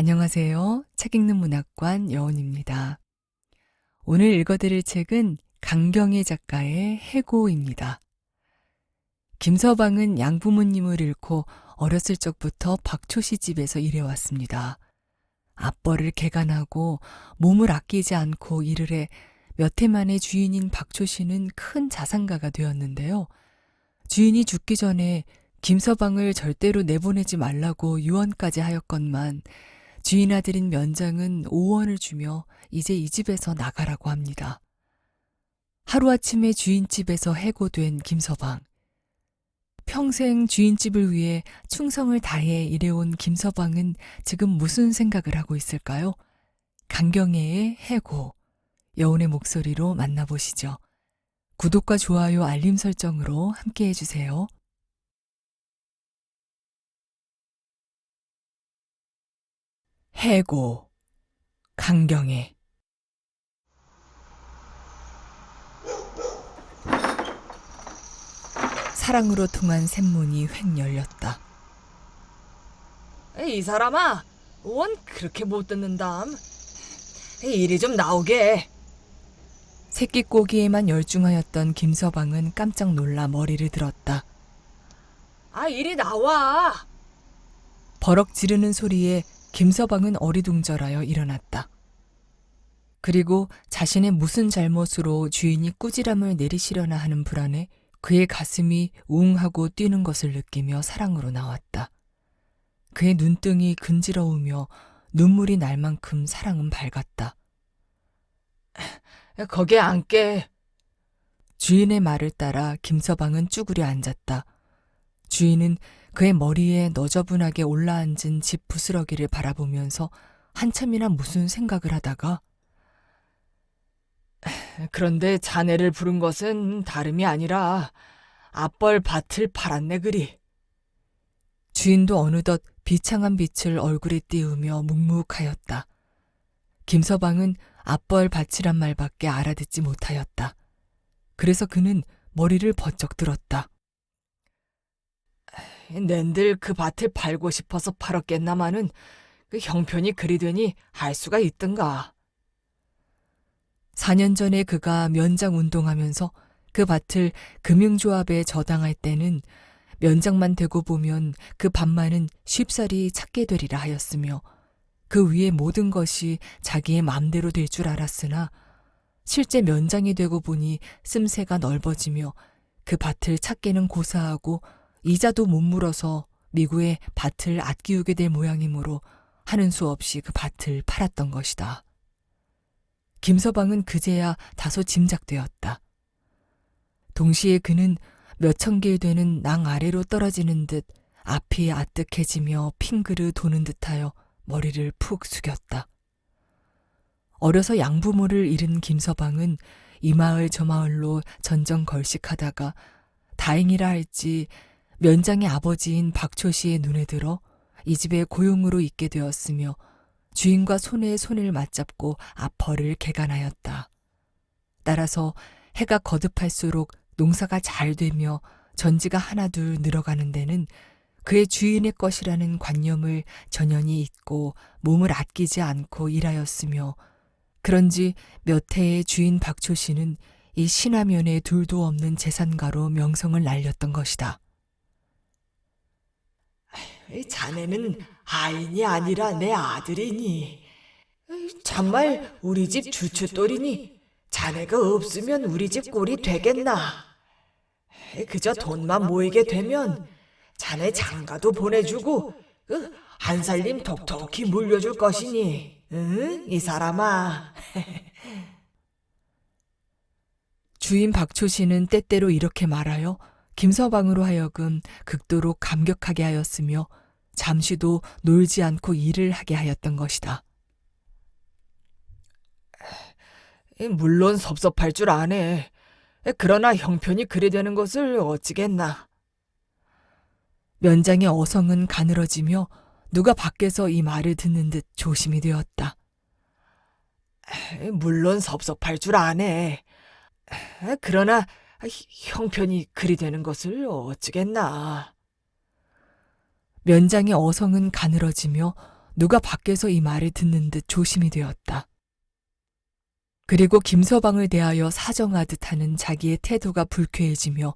안녕하세요. 책 읽는 문학관 여운입니다. 오늘 읽어드릴 책은 강경애 작가의 해고입니다. 김서방은 양부모님을 잃고 어렸을 적부터 박초씨 집에서 일해왔습니다. 앞벌을 개간하고 몸을 아끼지 않고 일을 해 몇 해 만에 주인인 박초씨는 큰 자산가가 되었는데요. 주인이 죽기 전에 김서방을 절대로 내보내지 말라고 유언까지 하였건만 주인 아들인 면장은 5원을 주며 이제 이 집에서 나가라고 합니다. 하루아침에 주인집에서 해고된 김서방. 평생 주인집을 위해 충성을 다해 일해온 김서방은 지금 무슨 생각을 하고 있을까요? 강경애의 해고. 여운의 목소리로 만나보시죠. 구독과 좋아요, 알림 설정으로 함께 해주세요. 해고. 강경애. 사랑으로 통한 샘문이 획 열렸다. 이 사람아, 원 그렇게 못 듣는담. 일이 좀 나오게. 새끼 꼬기에만 열중하였던 김서방은 깜짝 놀라 머리를 들었다. 일이 나와. 버럭 지르는 소리에 김서방은 어리둥절하여 일어났다. 그리고 자신의 무슨 잘못으로 주인이 꾸지람을 내리시려나 하는 불안에 그의 가슴이 웅하고 뛰는 것을 느끼며 사랑으로 나왔다. 그의 눈등이 근지러우며 눈물이 날 만큼 사랑은 밝았다. 거기 앉게. 주인의 말을 따라 김서방은 쭈그려 앉았다. 주인은 그의 머리에 너저분하게 올라앉은 집 부스러기를 바라보면서 한참이나 무슨 생각을 하다가 그런데 자네를 부른 것은 다름이 아니라 앞벌 밭을 팔았네 그리. 주인도 어느덧 비창한 빛을 얼굴에 띄우며 묵묵하였다. 김서방은 앞벌 밭이란 말밖에 알아듣지 못하였다. 그래서 그는 머리를 번쩍 들었다. 낸들 그 밭을 팔고 싶어서 팔았겠나마는 그 형편이 그리 되니 할 수가 있던가. 4년 전에 그가 면장 운동하면서 그 밭을 금융조합에 저당할 때는 면장만 되고 보면 그 밭만은 쉽사리 찾게 되리라 하였으며 그 위에 모든 것이 자기의 맘대로 될 줄 알았으나 실제 면장이 되고 보니 씀새가 넓어지며 그 밭을 찾기는 고사하고 이자도 못 물어서 미국에 밭을 아끼우게 될 모양이므로 하는 수 없이 그 밭을 팔았던 것이다. 김서방은 그제야 다소 짐작되었다. 동시에 그는 몇천 길 되는 낭 아래로 떨어지는 듯 앞이 아뜩해지며 핑그르 도는 듯하여 머리를 푹 숙였다. 어려서 양부모를 잃은 김서방은 이 마을 저 마을로 전전걸식하다가 다행이라 할지 면장의 아버지인 박초씨의 눈에 들어 이 집에 고용으로 있게 되었으며 주인과 손에 손을 맞잡고 앞벌을 개간하였다. 따라서 해가 거듭할수록 농사가 잘 되며 전지가 하나둘 늘어가는 데는 그의 주인의 것이라는 관념을 전연히 잊고 몸을 아끼지 않고 일하였으며 그런지 몇 해의 주인 박초씨는 이 신하면에 둘도 없는 재산가로 명성을 날렸던 것이다. 자네는 아인이 아니라 내 아들이니. 참말 우리 집 주춧돌이니 자네가 없으면 우리 집 꼴이 되겠나. 그저 돈만 모이게 되면 자네 장가도 보내주고 한 살림 톡톡히 물려줄 것이니. 응? 이 사람아. 주인 박초씨는 때때로 이렇게 말하여 김서방으로 하여금 극도로 감격하게 하였으며 잠시도 놀지 않고 일을 하게 하였던 것이다. 물론 섭섭할 줄 아네. 그러나 형편이 그리 되는 것을 어찌겠나. 면장의 어성은 가늘어지며 누가 밖에서 이 말을 듣는 듯 조심이 되었다. 물론 섭섭할 줄 아네. 그러나 형편이 그리 되는 것을 어찌겠나. 면장의 어성은 가늘어지며 누가 밖에서 이 말을 듣는 듯 조심이 되었다. 그리고 김서방을 대하여 사정하듯 하는 자기의 태도가 불쾌해지며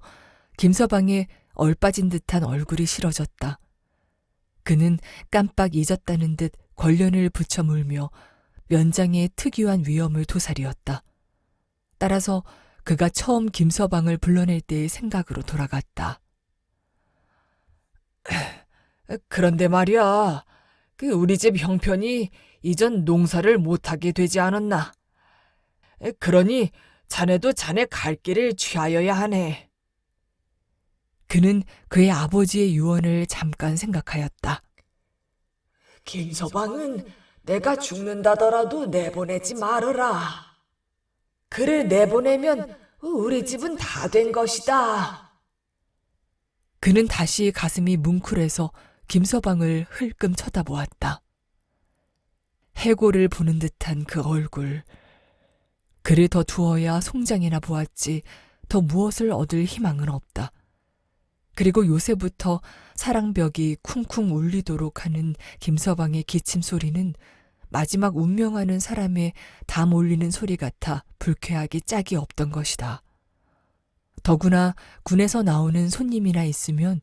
김서방의 얼빠진 듯한 얼굴이 싫어졌다. 그는 깜빡 잊었다는 듯 권련을 붙여 물며 면장의 특유한 위엄을 도사리었다. 따라서 그가 처음 김서방을 불러낼 때의 생각으로 돌아갔다. 그런데 말이야, 우리 집 형편이 이전 농사를 못하게 되지 않았나? 그러니 자네도 자네 갈 길을 취하여야 하네. 그는 그의 아버지의 유언을 잠깐 생각하였다. 김서방은 내가 죽는다더라도 내보내지 말어라. 그를 내보내면 우리 집은 다 된 것이다. 그는 다시 가슴이 뭉클해서 김서방을 흘끔 쳐다보았다. 해골을 보는 듯한 그 얼굴. 그를 더 두어야 송장이나 보았지 더 무엇을 얻을 희망은 없다. 그리고 요새부터 사랑벽이 쿵쿵 울리도록 하는 김서방의 기침 소리는 마지막 운명하는 사람의 담 올리는 소리 같아 불쾌하기 짝이 없던 것이다. 더구나 군에서 나오는 손님이나 있으면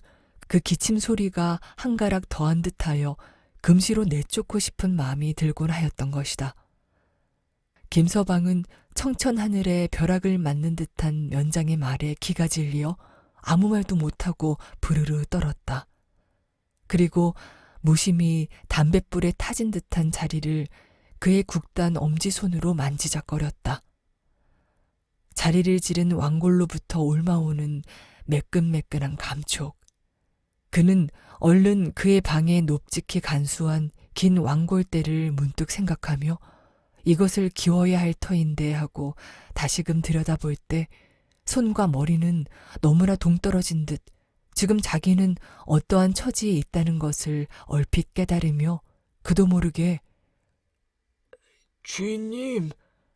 그 기침 소리가 한 가락 더한 듯하여 금시로 내쫓고 싶은 마음이 들곤 하였던 것이다. 김서방은 청천하늘에 벼락을 맞는 듯한 면장의 말에 기가 질리어 아무 말도 못하고 부르르 떨었다. 그리고 무심히 담뱃불에 타진 듯한 자리를 그의 굵단 엄지손으로 만지작거렸다. 자리를 지른 왕골로부터 옮아오는 매끈매끈한 감촉. 그는 얼른 그의 방에 높직히 간수한 긴 왕골대를 문득 생각하며 이것을 기워야 할 터인데 하고 다시금 들여다볼 때 손과 머리는 너무나 동떨어진 듯 지금 자기는 어떠한 처지에 있다는 것을 얼핏 깨달으며 그도 모르게 주인님,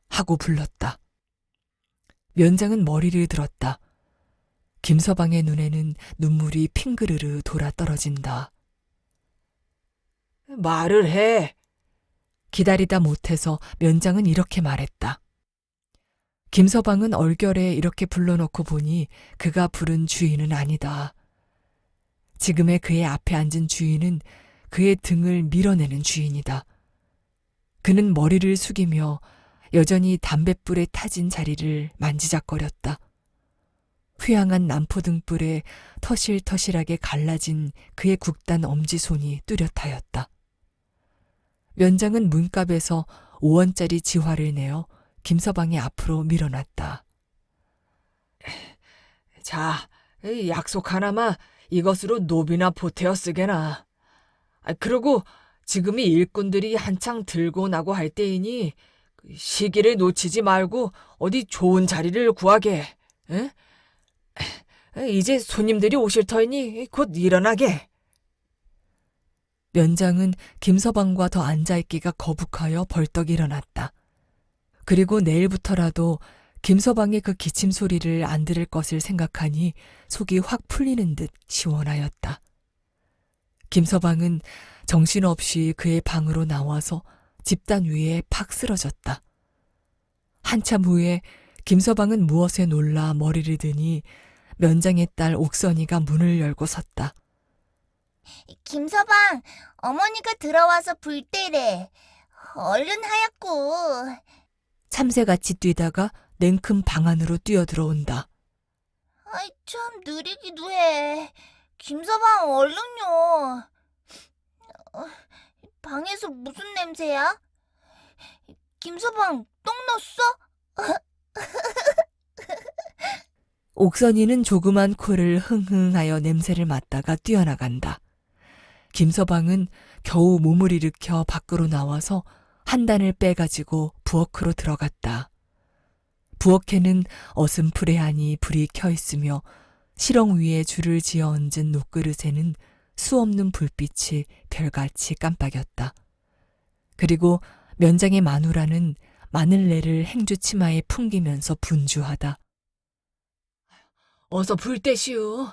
하고 불렀다. 면장은 머리를 들었다. 김서방의 눈에는 눈물이 핑그르르 돌아 떨어진다. 말을 해. 기다리다 못해서 면장은 이렇게 말했다. 김서방은 얼결에 이렇게 불러놓고 보니 그가 부른 주인은 아니다. 지금의 그의 앞에 앉은 주인은 그의 등을 밀어내는 주인이다. 그는 머리를 숙이며 여전히 담뱃불에 타진 자리를 만지작거렸다. 휘황한 남포등불에 터실터실하게 갈라진 그의 굵단 엄지손이 뚜렷하였다. 면장은 문갑에서 5원짜리 지화를 내어 김서방의 앞으로 밀어놨다. 자, 약속 하나마 이것으로 노비나 보태어 쓰게나. 그러고 지금이 일꾼들이 한창 들고 나고 할 때이니 시기를 놓치지 말고 어디 좋은 자리를 구하게. 에? 이제 손님들이 오실 터이니 곧 일어나게. 면장은 김서방과 더 앉아있기가 거북하여 벌떡 일어났다. 그리고 내일부터라도 김서방의 그 기침 소리를 안 들을 것을 생각하니 속이 확 풀리는 듯 시원하였다. 김서방은 정신없이 그의 방으로 나와서 집단 위에 팍 쓰러졌다. 한참 후에 김서방은 무엇에 놀라 머리를 드니 면장의 딸 옥선이가 문을 열고 섰다. 김서방, 어머니가 들어와서 불 때래. 얼른 하얗고. 참새같이 뛰다가 냉큼 방 안으로 뛰어들어온다. 아이, 참 느리기도 해. 김서방, 얼른요. 방에서 무슨 냄새야? 김서방, 똥 넣었어? 옥선이는 조그만 코를 흥흥하여 냄새를 맡다가 뛰어나간다. 김서방은 겨우 몸을 일으켜 밖으로 나와서 한 단을 빼가지고 부엌으로 들어갔다. 부엌에는 어슴푸레하니 불이 켜 있으며 실ong 위에 줄을 지어 얹은 녹그릇에는 수없는 불빛이 별같이 깜빡였다. 그리고 면장의 마누라는 마늘내를 행주 치마에 풍기면서 분주하다. 어서 불 떼시오.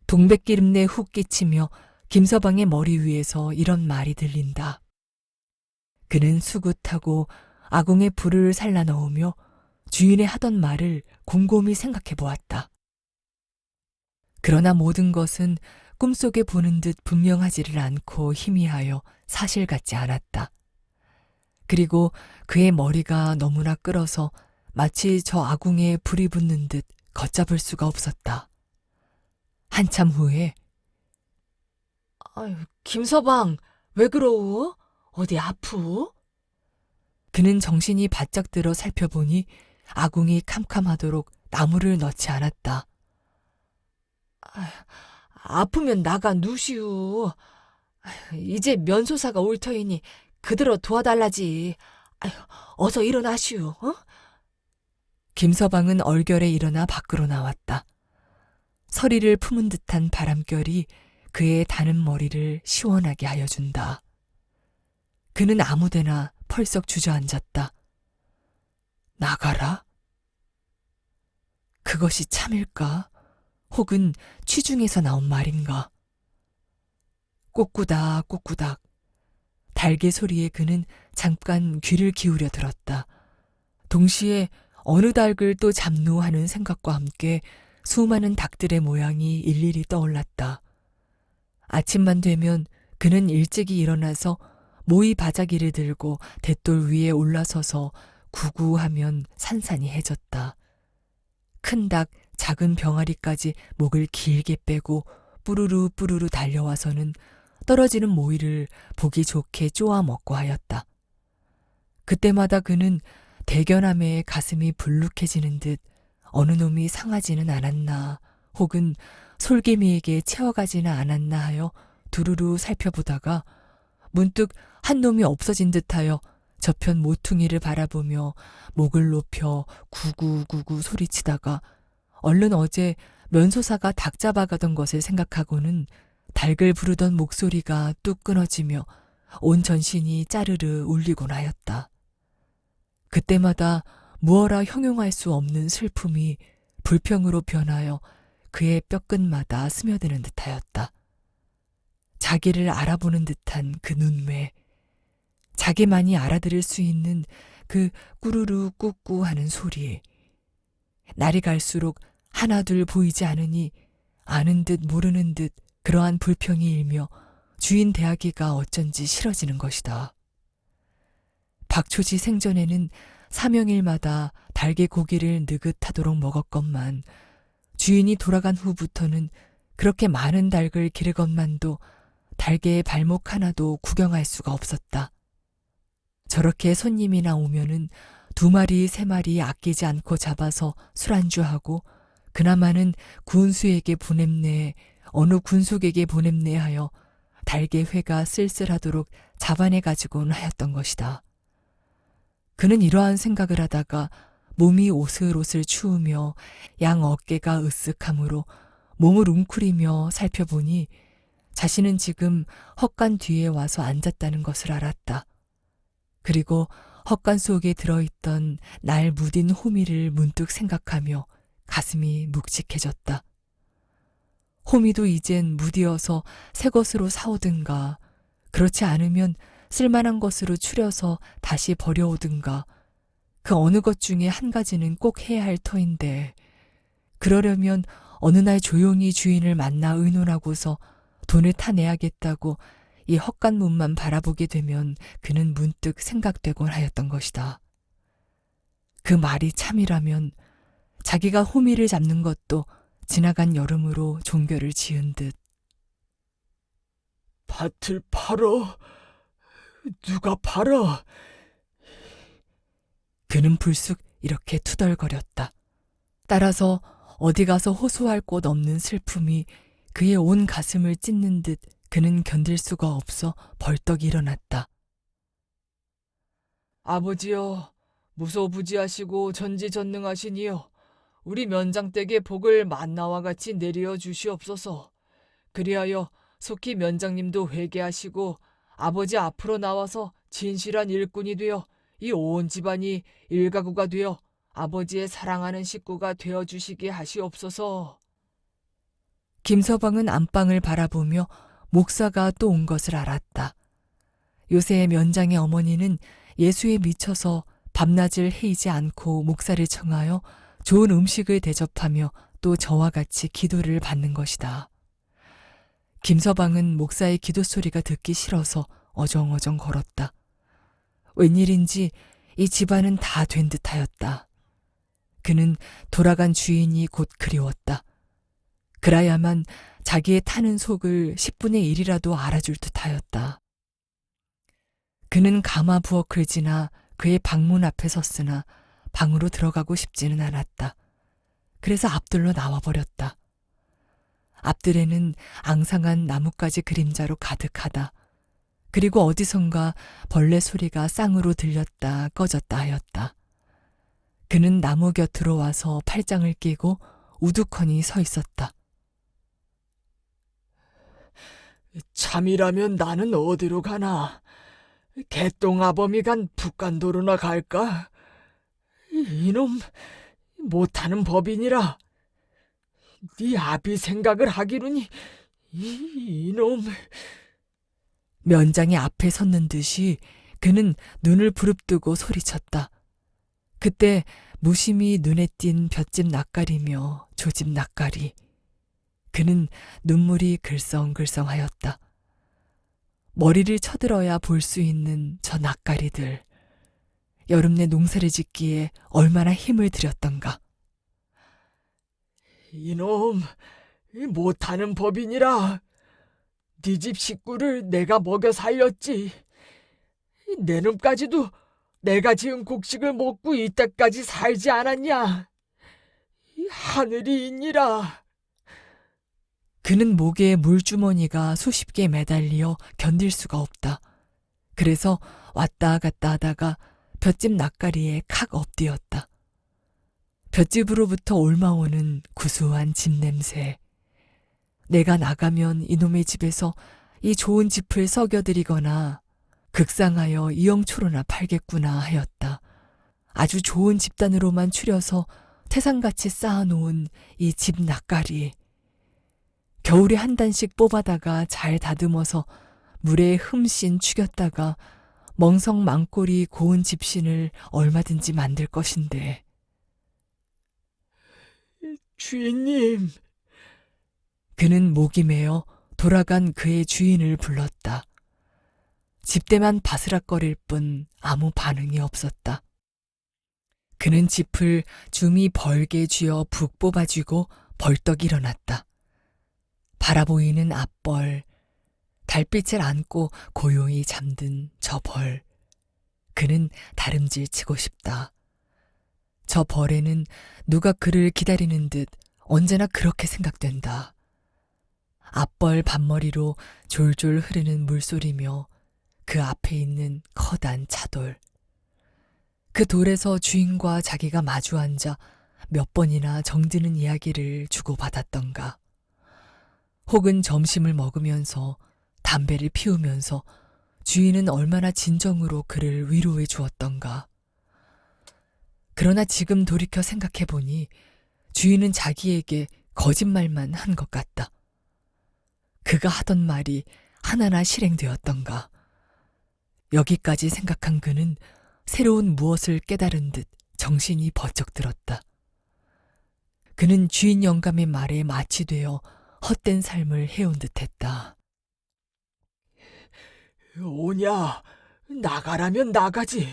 동백기름내 훅 끼치며 김서방의 머리 위에서 이런 말이 들린다. 그는 수굿하고 아궁에 불을 살라 넣으며 주인의 하던 말을 곰곰이 생각해 보았다. 그러나 모든 것은 꿈속에 보는 듯 분명하지를 않고 희미하여 사실 같지 않았다. 그리고 그의 머리가 너무나 끓어서 마치 저 아궁에 불이 붙는 듯 걷잡을 수가 없었다. 한참 후에 아유, 김서방, 왜 그러우? 어디 아프? 그는 정신이 바짝 들어 살펴보니 아궁이 캄캄하도록 나무를 넣지 않았다. 아프면 나가 누시우. 이제 면소사가 올 터이니 그대로 도와달라지. 아유, 어서 일어나시우. 어? 김서방은 얼결에 일어나 밖으로 나왔다. 서리를 품은 듯한 바람결이 그의 다는 머리를 시원하게 하여 준다. 그는 아무데나 펄썩 주저앉았다. 나가라? 그것이 참일까? 혹은 취중에서 나온 말인가? 꼬꾸닥 꼬꾸닥. 달개 소리에 그는 잠깐 귀를 기울여 들었다. 동시에 어느 닭을 또 잡누 하는 생각과 함께 수많은 닭들의 모양이 일일이 떠올랐다. 아침만 되면 그는 일찍이 일어나서 모이 바자기를 들고 돛돌 위에 올라서서 구구하면 산산이 해졌다. 큰 닭, 작은 병아리까지 목을 길게 빼고 뿌르르 뿌르르 달려와서는 떨어지는 모이를 보기 좋게 쪼아 먹고 하였다. 그때마다 그는 대견함에 가슴이 불룩해지는 듯 어느 놈이 상하지는 않았나 혹은 솔개미에게 채워가지는 않았나 하여 두루루 살펴보다가 문득 한 놈이 없어진 듯하여 저편 모퉁이를 바라보며 목을 높여 구구구구 소리치다가 얼른 어제 면소사가 닭 잡아가던 것을 생각하고는 닭을 부르던 목소리가 뚝 끊어지며 온 전신이 짜르르 울리곤 하였다. 그때마다 무어라 형용할 수 없는 슬픔이 불평으로 변하여 그의 뼈끝마다 스며드는 듯하였다. 자기를 알아보는 듯한 그 눈매, 자기만이 알아들을 수 있는 그 꾸루루 꾹꾹 하는 소리. 날이 갈수록 하나둘 보이지 않으니 아는 듯 모르는 듯 그러한 불평이 일며 주인 대하기가 어쩐지 싫어지는 것이다. 박초지 생전에는 삼형일마다 달개 고기를 느긋하도록 먹었건만 주인이 돌아간 후부터는 그렇게 많은 닭을 기르건만도 달개의 발목 하나도 구경할 수가 없었다. 저렇게 손님이나 오면은 2마리, 3마리 아끼지 않고 잡아서 술안주하고 그나마는 군수에게 보냄네, 어느 군속에게 보냄네 하여 달개 회가 쓸쓸하도록 잡아내 가지고는 하였던 것이다. 그는 이러한 생각을 하다가 몸이 오슬오슬 추우며 양 어깨가 으쓱하므로 몸을 웅크리며 살펴보니 자신은 지금 헛간 뒤에 와서 앉았다는 것을 알았다. 그리고 헛간 속에 들어있던 날 무딘 호미를 문득 생각하며 가슴이 묵직해졌다. 호미도 이젠 무디어서 새 것으로 사오든가 그렇지 않으면 쓸만한 것으로 추려서 다시 버려오든가 그 어느 것 중에 한 가지는 꼭 해야 할 터인데 그러려면 어느 날 조용히 주인을 만나 의논하고서 돈을 타내야겠다고 이 헛간 문만 바라보게 되면 그는 문득 생각되곤 하였던 것이다. 그 말이 참이라면 자기가 호미를 잡는 것도 지나간 여름으로 종결을 지은 듯. 밭을 팔어. 누가 팔아? 그는 불쑥 이렇게 투덜거렸다. 따라서 어디 가서 호소할 곳 없는 슬픔이 그의 온 가슴을 찢는 듯 그는 견딜 수가 없어 벌떡 일어났다. 아버지여, 무소부지하시고 전지전능하시니여, 우리 면장댁의 복을 만나와 같이 내려 주시옵소서. 그리하여 속히 면장님도 회개하시고 아버지 앞으로 나와서 진실한 일꾼이 되어 이 온 집안이 일가구가 되어 아버지의 사랑하는 식구가 되어주시게 하시옵소서. 김서방은 안방을 바라보며 목사가 또 온 것을 알았다. 요새 면장의 어머니는 예수에 미쳐서 밤낮을 헤이지 않고 목사를 청하여 좋은 음식을 대접하며 또 저와 같이 기도를 받는 것이다. 김서방은 목사의 기도 소리가 듣기 싫어서 어정어정 걸었다. 웬일인지 이 집안은 다 된 듯하였다. 그는 돌아간 주인이 곧 그리웠다. 그라야만 자기의 타는 속을 10분의 1이라도 알아줄 듯하였다. 그는 가마 부엌을 지나 그의 방문 앞에 섰으나 방으로 들어가고 싶지는 않았다. 그래서 앞들로 나와버렸다. 앞들에는 앙상한 나뭇가지 그림자로 가득하다. 그리고 어디선가 벌레 소리가 쌍으로 들렸다 꺼졌다 하였다. 그는 나무 곁으로 와서 팔짱을 끼고 우두커니 서 있었다. 참이라면 나는 어디로 가나? 개똥아범이 간 북간도로나 갈까? 이놈 못하는 법이니라. 네 아비 생각을 하기로니 이놈. 면장이 앞에 섰는 듯이 그는 눈을 부릅뜨고 소리쳤다. 그때 무심히 눈에 띈 볏짚 낯가리며 조집 낯가리. 그는 눈물이 글썽글썽하였다. 머리를 쳐들어야 볼 수 있는 저 낯가리들. 여름내 농사를 짓기에 얼마나 힘을 들였던가. 이놈 못하는 법이니라. 네 집 식구를 내가 먹여 살렸지. 내 놈까지도 내가 지은 곡식을 먹고 이때까지 살지 않았냐. 하늘이 있니라. 그는 목에 물주머니가 수십 개 매달려 견딜 수가 없다. 그래서 왔다 갔다 하다가 볏짚 낯가리에 칵 엎드렸다. 볏짚으로부터 올마오는 구수한 집 냄새. 내가 나가면 이놈의 집에서 이 좋은 짚을 썩여드리거나 극상하여 이영초로나 팔겠구나 하였다. 아주 좋은 집단으로만 추려서 태산같이 쌓아놓은 이 집 낯가리. 겨울에 한 단씩 뽑아다가 잘 다듬어서 물에 흠씬 죽였다가 멍석 망골이 고운 집신을 얼마든지 만들 것인데. 주인님. 그는 목이 메어 돌아간 그의 주인을 불렀다. 집대만 바스락거릴 뿐 아무 반응이 없었다. 그는 짚을 줌이 벌게 쥐어 푹 뽑아쥐고 벌떡 일어났다. 바라보이는 앞벌, 달빛을 안고 고요히 잠든 저 벌. 그는 다름질 치고 싶다. 저 벌에는 누가 그를 기다리는 듯 언제나 그렇게 생각된다. 앞벌 반머리로 졸졸 흐르는 물소리며 그 앞에 있는 커다란 차돌. 그 돌에서 주인과 자기가 마주 앉아 몇 번이나 정드는 이야기를 주고받았던가. 혹은 점심을 먹으면서 담배를 피우면서 주인은 얼마나 진정으로 그를 위로해 주었던가. 그러나 지금 돌이켜 생각해보니 주인은 자기에게 거짓말만 한 것 같다. 그가 하던 말이 하나나 실행되었던가. 여기까지 생각한 그는 새로운 무엇을 깨달은 듯 정신이 번쩍 들었다. 그는 주인 영감의 말에 마취되어 헛된 삶을 해온 듯했다. 오냐, 나가라면 나가지.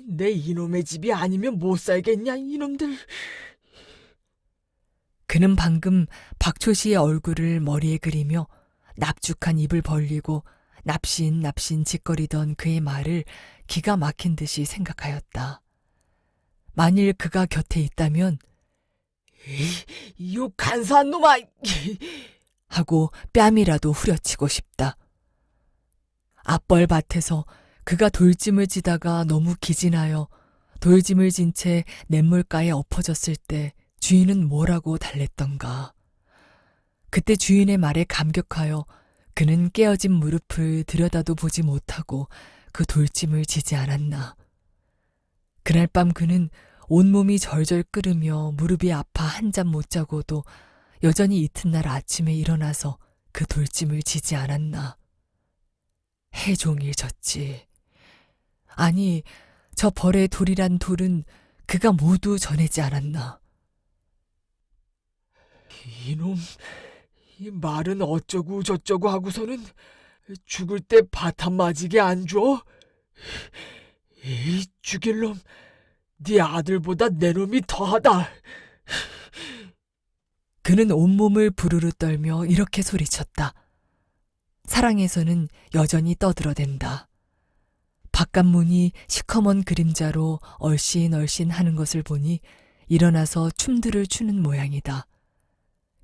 내 이놈의 집이 아니면 못 살겠냐, 이놈들. 그는 방금 박초 씨의 얼굴을 머리에 그리며 납죽한 입을 벌리고 납신납신 짓거리던 그의 말을 기가 막힌 듯이 생각하였다. 만일 그가 곁에 있다면 이 간사한 놈아! 하고 뺨이라도 후려치고 싶다. 앞벌 밭에서 그가 돌짐을 지다가 너무 기진하여 돌짐을 진 채 냇물가에 엎어졌을 때 주인은 뭐라고 달랬던가. 그때 주인의 말에 감격하여 그는 깨어진 무릎을 들여다도 보지 못하고 그 돌짐을 지지 않았나. 그날 밤 그는 온몸이 절절 끓으며 무릎이 아파 한잠 못 자고도 여전히 이튿날 아침에 일어나서 그 돌짐을 지지 않았나. 해종일 졌지. 아니, 저 벌의 돌이란 돌은 그가 모두 전해지 않았나. 이놈, 이 말은 어쩌고 저쩌고 하고서는 죽을 때 바탄 맞이게 안 줘? 이 죽일 놈, 네 아들보다 내 놈이 더하다. 그는 온몸을 부르르 떨며 이렇게 소리쳤다. 사랑에서는 여전히 떠들어댄다. 바깥문이 시커먼 그림자로 얼씬얼씬 하는 것을 보니 일어나서 춤들을 추는 모양이다.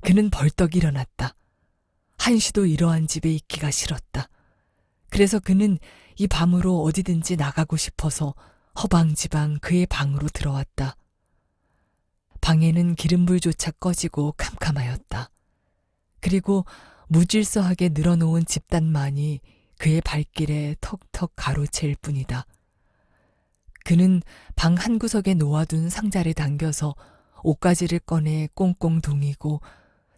그는 벌떡 일어났다. 한시도 이러한 집에 있기가 싫었다. 그래서 그는 이 밤으로 어디든지 나가고 싶어서 허방지방 그의 방으로 들어왔다. 방에는 기름불조차 꺼지고 캄캄하였다. 그리고 무질서하게 늘어놓은 집단만이 그의 발길에 턱턱 가로챌 뿐이다. 그는 방 한구석에 놓아둔 상자를 당겨서 옷가지를 꺼내 꽁꽁 동이고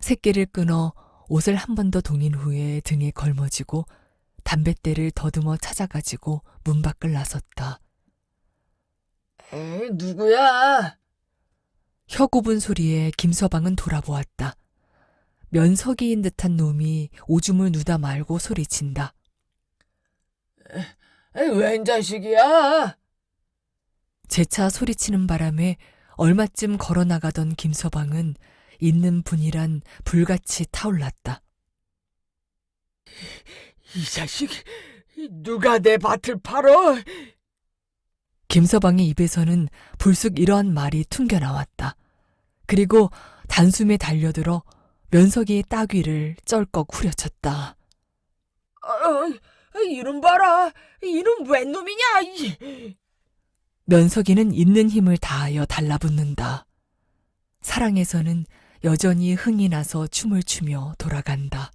새끼를 끊어 옷을 한 번 더 동인 후에 등에 걸머쥐고 담뱃대를 더듬어 찾아가지고 문 밖을 나섰다. 누구야? 혀 굽은 소리에 김서방은 돌아보았다. 면석이인 듯한 놈이 오줌을 누다 말고 소리친다. 웬 자식이야? 재차 소리치는 바람에 얼마쯤 걸어나가던 김서방은 있는 분이란 불같이 타올랐다. 이 자식, 누가 내 밭을 팔어? 김서방의 입에서는 불쑥 이러한 말이 퉁겨나왔다. 그리고 단숨에 달려들어 면석이의 따귀를 쩔꺽 후려쳤다. 이놈 봐라. 이놈 웬 놈이냐? 면석이는 있는 힘을 다하여 달라붙는다. 사랑에서는 여전히 흥이 나서 춤을 추며 돌아간다.